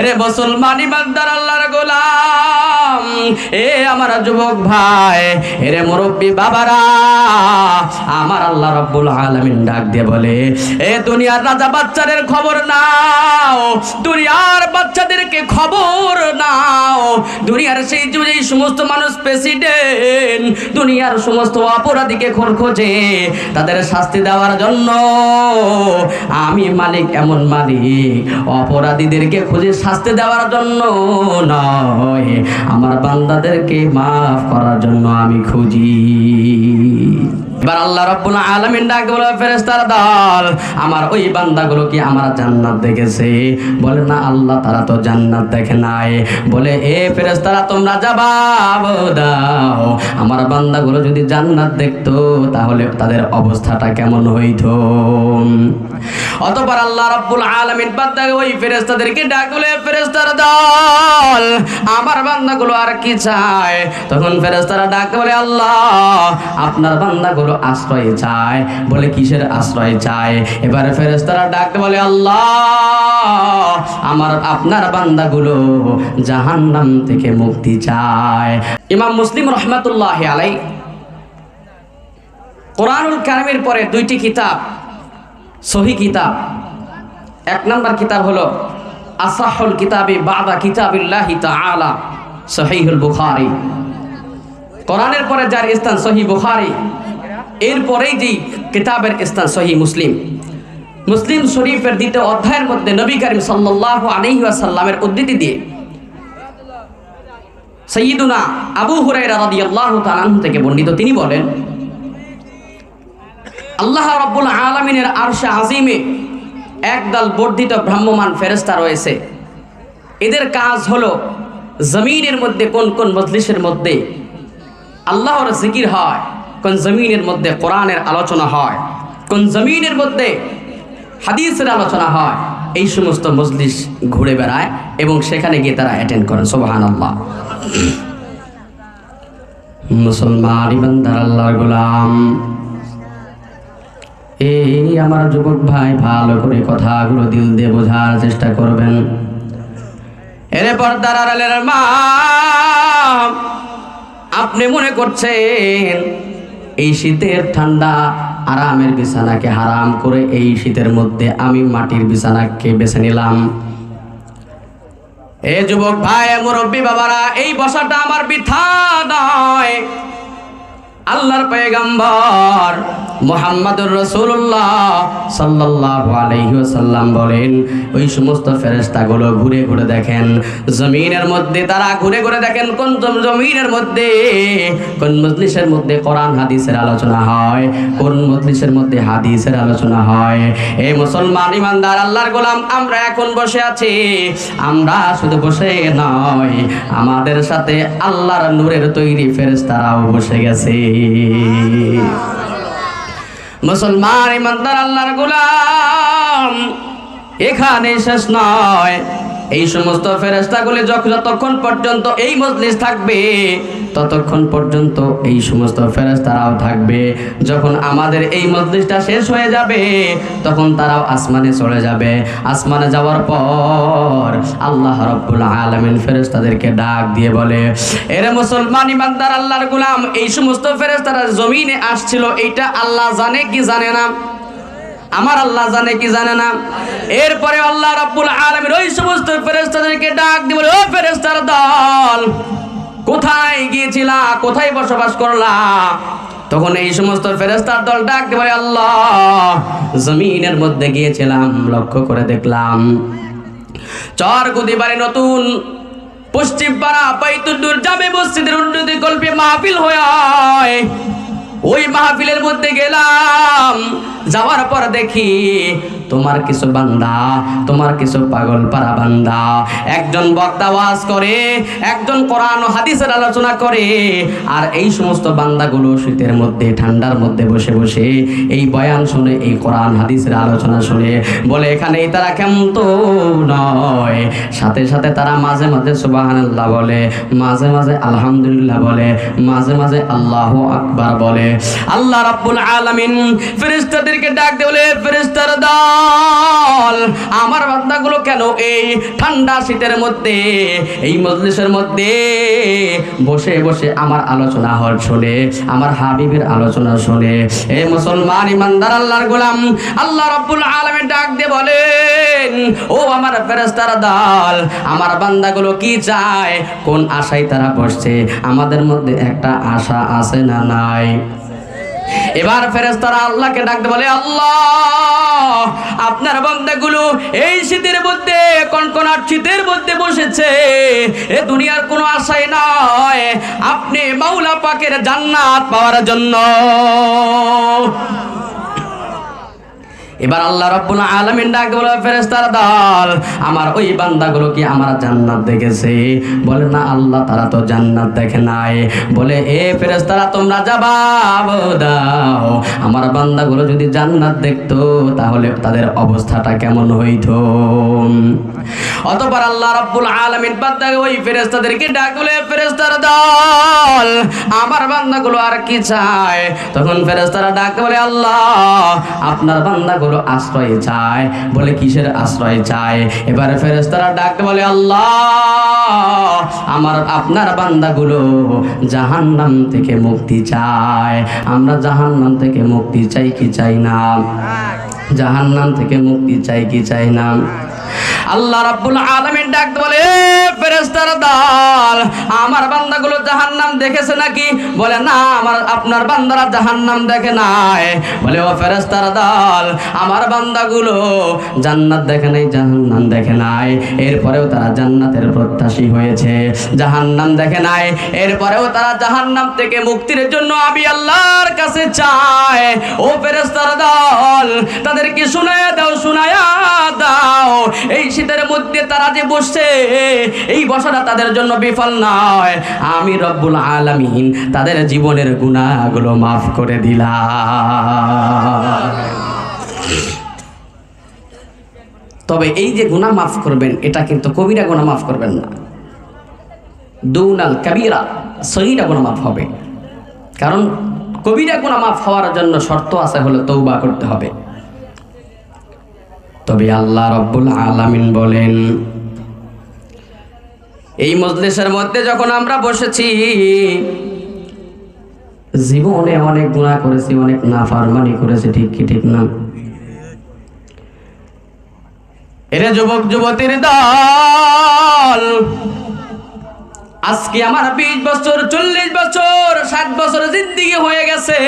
রে মুসলমান ইমানদার আল্লাহর গোলাম, এ আমার যুবক ভাই, এরে মুরব্বী বাবারা, আমার আল্লাহ রাব্বুল আলামিন ডাক দিয়ে বলে, এ দুনিয়ার রাজা বাচ্চাদের খবর নাও, দুনিয়ার বাচ্চাদেরকে খবর নাও। দুনিয়ার সেই যে সমস্ত মানুষ প্রেসিডেন্ট দুনিয়ার সমস্ত অপরাধীকে খোঁজে তাদের শাস্তি দেওয়ার জন্য, আমি মালিক এমন মালিক অপরাধীদেরকে খুঁজে শাস্তি দেওয়ার জন্য নয়, আমার বান্দাদেরকে মাফ করার জন্য আমি খুঁজি। এবার আল্লাহ রাব্বুল আলামিন ডাক বলে, ফেরেশতার দল, আমার ওই বান্দাগুলো কি আমার জান্নাত দেখেছে? বলে না আল্লাহ, তারা তো জান্নাত দেখে নাই। বলে এ ফেরেশতারা তোমরা জবাব দাও, আমার বান্দাগুলো যদি জান্নাত দেখতো তাহলে তাদের অবস্থাটা কেমন হইতো? অতঃপর আল্লাহ রাব্বুল আলামিন বান্দাকে ওই ফেরেশতাদেরকে ডাক বলে, ফেরেশতার দল, আমার বান্দাগুলো আর কি চায়? তখন ফেরেশতারা ডাক বলে, আল্লাহ আপনার বান্দাগুলো আশ্রয় চায়। বলে কিসের আশ্রয় চায়? এবারে ফেরেশতারা ডাক বলে, আল্লাহ আপনার বান্দাগুলো জাহান্নাম থেকে মুক্তি চায়। ইমাম মুসলিম রাহমাতুল্লাহি আলাইহি কোরআনুল কারীমের পরে দুইটি কিতাব, সহিহ কিতাব। এক নাম্বার কিতাব হলো আসাহুল কিতাবি বাদা কিতাবিল্লাহি তাআলা সহিহুল বুখারী। কোরআনের পরে যার স্থান সহিহ বুখারী, এরপরেই যেই কিতাবের স্থান সহিহ মুসলিম। মুসলিম শরীফের দ্বিতীয় অধ্যায়ের মধ্যে নবী করিম সাল্লাল্লাহু আলাইহি ওয়াসাল্লামের উদ্ধৃতি দিয়ে সাইয়্যিদুনা আবু হুরায়রা রাদিয়াল্লাহু তাআলা আনহু থেকে বর্ণিত, তিনি বলেন, আল্লাহ রাব্বুল আলামিনের আরশে আজিমে একদল বর্ধিত ভ্রাম্যমান ফেরেশতা রয়েছে। এদের কাজ হলো জমিনের মধ্যে কোন কোন মজলিসের মধ্যে আল্লাহর জিকির হয়, কোন জমিনের মধ্যে কোরআনের আলোচনা হয়, কোন জমিনের মধ্যে হাদিসের আলোচনা হয়, এই সমস্ত মজলিস ঘুরে বেড়ায় এবং সেখানে গিয়ে তারা অ্যাটেন্ড করেন। সুবহানাল্লাহ। মুসলমান ইমানদার আল্লাহর গোলাম, এই আমার যুবক ভাই ভালো করে কথাগুলো দিল দিয়ে বোঝার চেষ্টা করবেন। এর পর্দার আড়ালের মা, আপনি মনে করছেন এই শীতের ঠান্ডা আরামের বিছানাকে হারাম করে এই শীতের মধ্যে আমি মাটির বিছানাকে বেছে নিলাম। এ যুবক ভাই, মুরব্বী বাবারা, এই বসাটা আমার বৃথা নয়। আল্লাহর পয়গম্বর মুহাম্মদুর রাসূলুল্লাহ সাল্লাল্লাহু আলাইহি ওয়াসাল্লাম বলেন, ওই সমস্ত ফেরেশতাগুলো ঘুরে ঘুরে দেখেন জমিনের মধ্যে, তারা ঘুরে ঘুরে দেখেন কোন জমিনের মধ্যে, কোন মজলিসের মধ্যে কোরআন হাদিসের আলোচনা হয়, কোন মজলিসের মধ্যে হাদিসের আলোচনা হয়। এই মুসলমান ইমানদার আল্লাহর গোলাম, আমরা এখন বসে আছি, আমরা শুধু বসে নয়, আমাদের সাথে আল্লাহর নূরের তৈরি ফেরেশতারাও বসে গেছে। মুসলমান ইমানদার আল্লাহর গোলাম, এখানে শেষ নয়। এই সমস্ত ফেরেশতাগুলি যতক্ষণ পর্যন্ত এই মজলিস থাকবে ততক্ষণ পর্যন্ত এই সমস্ত ফেরেশতারাও থাকবে। যখন আমাদের এই মজলিসটা শেষ হয়ে যাবে তখন তারাও আসমানে চলে যাবে। আসমানে যাওয়ার পর আল্লাহ রাব্বুল আলামিন ফেরেশতাদেরকে ডাক দিয়ে বলে, এরে মুসলমান ইমানদার আল্লাহর গোলাম, এই সমস্ত ফেরেশতারা জমিনে আসছিল, এইটা আল্লাহ জানে কি জানে না? আমার আল্লাহ জানে কি জানে না? এরপরে আল্লাহ রাব্বুল আলামিন ওই সমস্ত ফেরেশতাদেরকে ডাক দিয়ে বলে, ও ফেরেশতার দল, কোথায় গিয়েছিলা, কোথায় বসবাস করলা? তখন এই সমস্ত ফেরেশতার দল ডাক দিয়ে বলে, আল্লাহ জমিনের মধ্যে গিয়েছিলাম, লক্ষ্য করে দেখলাম চরগুদি বাড়ি নতুন পশ্চিম পাড়া বাইতুন্নুর জামে মসজিদের উন্নতি কল্পে মাহফিল হয়। ওই মাহফিলের মধ্যে গেলাম, যাওয়ার পর দেখি তোমার কিছু বান্দা, তোমার কিছু পাগল পারা বান্দা, একজন বক্তা ওয়াজ করে, একজন কোরআন ও হাদিসের আলোচনা করে, আর এই সমস্ত বান্দাগুলো শীতের মধ্যে ঠান্ডার মধ্যে বসে বসে এই বয়ান শুনে, এই কোরআন হাদিসের আলোচনা শুনে, বলে এখানেই তারা ক্ষান্ত নয়, সাথে সাথে তারা মাঝে মাঝে সুবহানাল্লাহ বলে, মাঝে মাঝে আলহামদুলিল্লাহ বলে, মাঝে মাঝে আল্লাহু আকবার বলে। আল্লাহ রাব্বুল আলামিন ফেরেশতাদেরকে ডাক দিয়ে বলে, ফেরেশতার দল, দল, আমার বান্দাগুলো কেন এই ঠান্ডা শীতের মধ্যে এই মজলিসের মধ্যে বসে বসে আমার আলোচনা হল শুনে, আমার হাবিবের আলোচনা শুনে? এ মুসলমান ইমানদার আল্লাহর গোলাম, আল্লাহ রাব্বুল আলামিন ডাক দিয়ে বলেন, ও আমার ফেরেশতার দল, আমার বান্দাগুলো কি চায়, কোন আশায় তারা বসছে? আমাদের মধ্যে একটা আশা আছে না নাই? এবার ফেরেশতারা আল্লাহকে ডাকতে বলে, আল্লাহ, আপনার বান্দাগুলো এই শীতের মধ্যে, কনকনাট শীতের মধ্যে বসেছে, এ দুনিয়ার কোনো আশাই নয়, আপনি মাওলা পাকের জান্নাত পাওয়ার জন্য। এবার আল্লাহ রাব্বুল আলামিন ডাক বলে, ফেরেশতার দল, আমার ওই বান্দাগুলো কি আমার জান্নাত দেখেছে? বলে না আল্লাহ, তারা তো জান্নাত দেখে নাই। বলে, এ ফেরেশতারা, তোমরা জবাব দাও, আমার বান্দাগুলো যদি জান্নাত দেখতো তাহলে তাদের অবস্থাটা কেমন হইতো? অতঃপর আল্লাহ রাব্বুল আলামিন বান্দাকে ওই ফেরেশতাদেরকে ডাক বলে, ফেরেশতার দল, আমার বান্দাগুলো আর কি চায়? তখন ফেরেশতারা ডাক বলে, আল্লাহ, আপনার বান্দাগুলো আশ্রয় চায়। বলে, কিসের আশ্রয় চায়? এবারে ফেরেশতারা ডাক বলে, আল্লাহ, আপনার বান্দাগুলো জাহান্নাম থেকে মুক্তি চায়। আমরা জাহান্নাম থেকে মুক্তি চাই কি চাই না? জাহান্নাম থেকে মুক্তি চাই কি চাই না? আল্লাহ রাব্বুল আলামিন ডাক বলে, ফেরেশতার দল, আমার বান্দাগুলো জাহান্নাম দেখেছে নাকি? বলে, না, আপনার বান্দারা জাহান্নাম দেখে নাই। বলে, ও ফেরেশতার দল, আমার বান্দাগুলো জান্নাত দেখে নাই, জাহান্নাম দেখে নাই, এরপরেও তারা জান্নাতের প্রত্যাশী হয়েছে। জাহান্নাম দেখে নাই, এরপরেও তারা জাহান্নাম থেকে মুক্তির জন্য আমি আল্লাহর কাছে চায়। ও ফেরেশতার দল, তাদেরকে শুনায়া দাও, শুনায়া দাও, এই শীতের মধ্যে তারা যে বসছে, এই বসাটা তাদের জন্য বিফল নয়। আমি রব্বুল আলামিন তাদের জীবনের গুনাহগুলো মাফ করে দিলাম। তবে এই যে গুনাহ মাফ করবেন, এটা কিন্তু কবিরা গুনাহ মাফ করবেন না। দুনাল কাবীরা, সগীরা গুনাহ মাফ হবে। কারণ কবিরা গুনাহ মাফ হওয়ার জন্য শর্ত আছে, হলো তওবা করতে হবে। তবে আল্লাহ রাব্বুল আলামিন বলেন, এই মজলিসের মধ্যে যখন আমরা বসেছি, জীবনে অনেক গুনাহ করেছি, অনেক নাফরমানি করেছি, ঠিক কি ঠিক না? এরে যুবক যুবতীর দল, আজকে আমার 20 বছর, 40 বছর, 60 বছর জিন্দেগি হয়ে গেছে।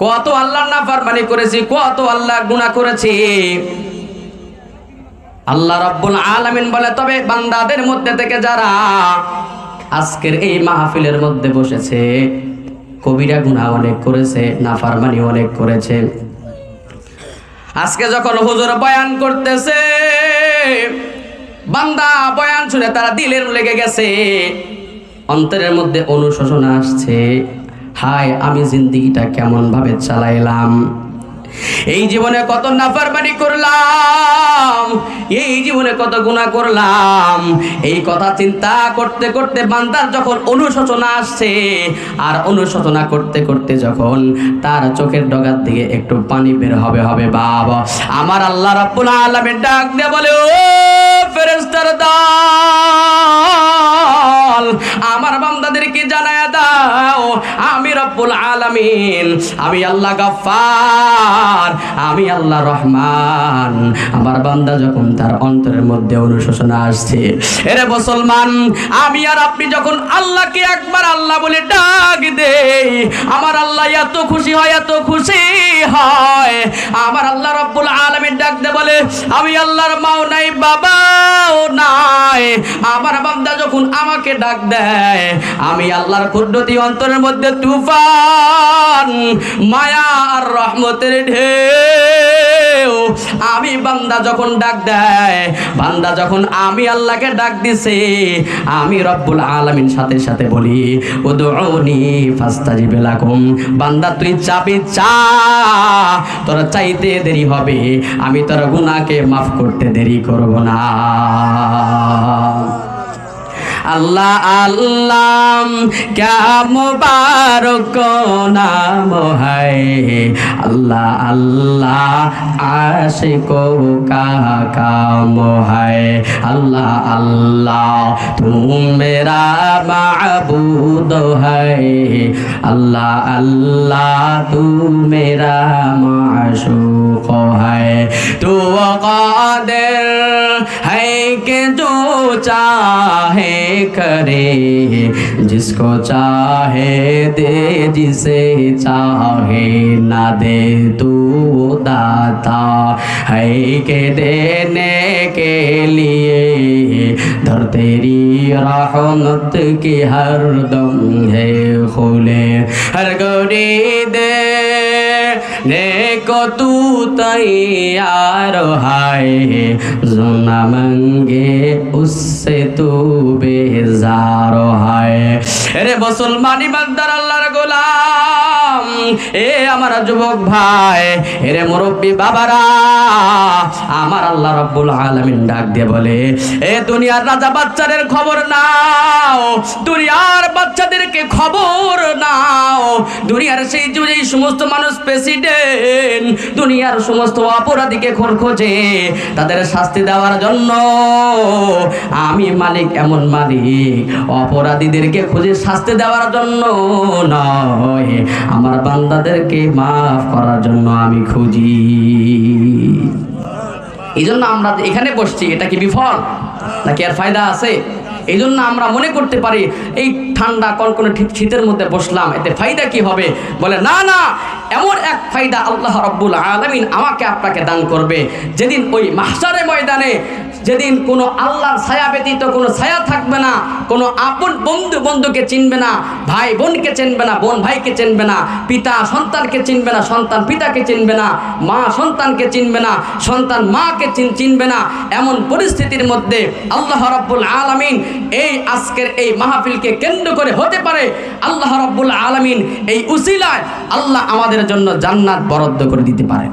কত আল্লাহর নাফরমানি করেছি, কত আল্লাহ গুনাহ করেছি। আল্লাহ রাব্বুল আলামিন বলে, তবে বান্দাদের মধ্যে থেকে যারা আজকের এই মাহফিলের মধ্যে বসেছে, কবিরা গুনাহ অনেক করেছে, নাফরমানি অনেক করেছে। আজকে যখন হুজুর বয়ান করতেছে, বান্দা বয়ান শুনে তারা দিলের লেগে গেছে, অন্তরের মধ্যে অনুশোচনা আসছে, হায় আমি জিন্দেগিটা কেমন ভাবে চালাইলাম, এই জীবনে কত নাফরমানি করলাম, এই জীবনে কত গুনাহ করলাম। এই কথা চিন্তা করতে করতে বান্দার যখন অনুশোচনা আসছে, আর অনুশোচনা করতে করতে যখন তার চোখের ডগার দিকে একটু পানি বের হবে, বাবা, আমার আল্লাহ রাব্বুল আলামিন ডাক দিয়ে বলে, ও ফেরেশতার দল, আমার বান্দাদেরকে জানায়া দাও, আমি রব্বুল আলামিন, আমি আল্লাহ গফফার, আমি আল্লাহ রহমান। আমার বান্দা যখন তার অন্তরের মধ্যে অনুশোচনা আসছে, এরে মুসলমান, আমি আর আপনি যখন আল্লাহকে একবার আল্লাহ বলে ডাক দেই, আমার আল্লাহ এত খুশি হয়, এত খুশি হয়। আমার আল্লাহ রব্বুল আলামিন ডাক দে বলে, আমি আল্লাহর মাও নাই, বাবাও নাই। আমার বান্দা যখন আমাকে ডাক দেয়, আমি আল্লাহর কুদরতি অন্তরের মধ্যে তুফান, মায়া আর রহমতের ঢেউ। আমি বান্দা যখন ডাক দেয়, বান্দা যখন আমি আল্লাহকে ডাক দিছে, আমি রব্বুল আলামিন সাথে সাথে বলি, উদউনি ফাস্তাজিব লাকুম, বান্দা তুই চাবি চা, তোর চাইতে দেরি হবে, আমি তোর গুনাহকে মাফ করতে দেরি করব না। अल्लाह अल्लाह क्या मुबारक नाम है, अल्लाह अल्लाह आशिकों का काम है, अल्लाह अल्लाह तू मेरा माबूद है, अल्लाह अल्लाह तू मेरा माशूक है, तू कादिर है कि जो चाहे करे, जिसको चाहे दे, जिसे चाहे ना दे, तू दाता है कि देने के लिए, दर तेरी रहमत की हर दम है खुले, हर गोरी दे ने को तू तैयार है, जो न मंगे उससे तू बेजार है। रे मुसलमानी बंदर अल्लाहर গোলাম, এ আমার যুবক ভাই, এরে মুরব্বী বাবারা, আমার আল্লাহ রাব্বুল আলামিন ডাক দিয়ে বলে, এ দুনিয়ার রাজা বাচ্চাদের খবর নাও, দুনিয়ার বাচ্চাদেরকে খবর নাও, দুনিয়ার সেই যে সমস্ত মানুষ প্রেসিডেন্ট, দুনিয়ার সমস্ত অপরাধীকে খোঁজে তাদের শাস্তি দেওয়ার জন্য, আমি মালিক এমন মালিক, অপরাধীদেরকে খুঁজে শাস্তি দেওয়ার জন্য নয়, আমার বান্দাদেরকে মাফ করার জন্য আমি খুঁজি। এই জন্য আমরা এখানে বসছি, এটা কি বিফল নাকি আর ফায়দা আছে? এই জন্য আমরা মনে করতে পারি এই ঠান্ডা কনকনে ঠিক শীতের মধ্যে বসলাম, এতে ফায়দা কি হবে? বলে না না, এমন এক ফায়দা আল্লাহ রাব্বুল আলামিন আমাকে আপনাকে দান করবে, যেদিন ওই মাহশারের ময়দানে, যেদিন কোনো আল্লাহর ছায়া ব্যতীত কোনো ছায়া থাকবে না, কোনো আপন বন্ধু বন্ধুকে চিনবে না, ভাই বোনকে চিনবে না, বোন ভাইকে চিনবে না, পিতা সন্তানকে চিনবে না, সন্তান পিতাকে চিনবে না, মা সন্তানকে চিনবে না, সন্তান মাকে চিনবে না, এমন পরিস্থিতির মধ্যে আল্লাহ রাব্বুল আলামিন এই আজকের এই মাহফিলকে কেন্দ্র করে হতে পারে আল্লাহ রাব্বুল আলামিন এই উসিলায় আল্লাহ আমাদের জন্য জান্নাত বরাদ্দ করে দিতে পারে।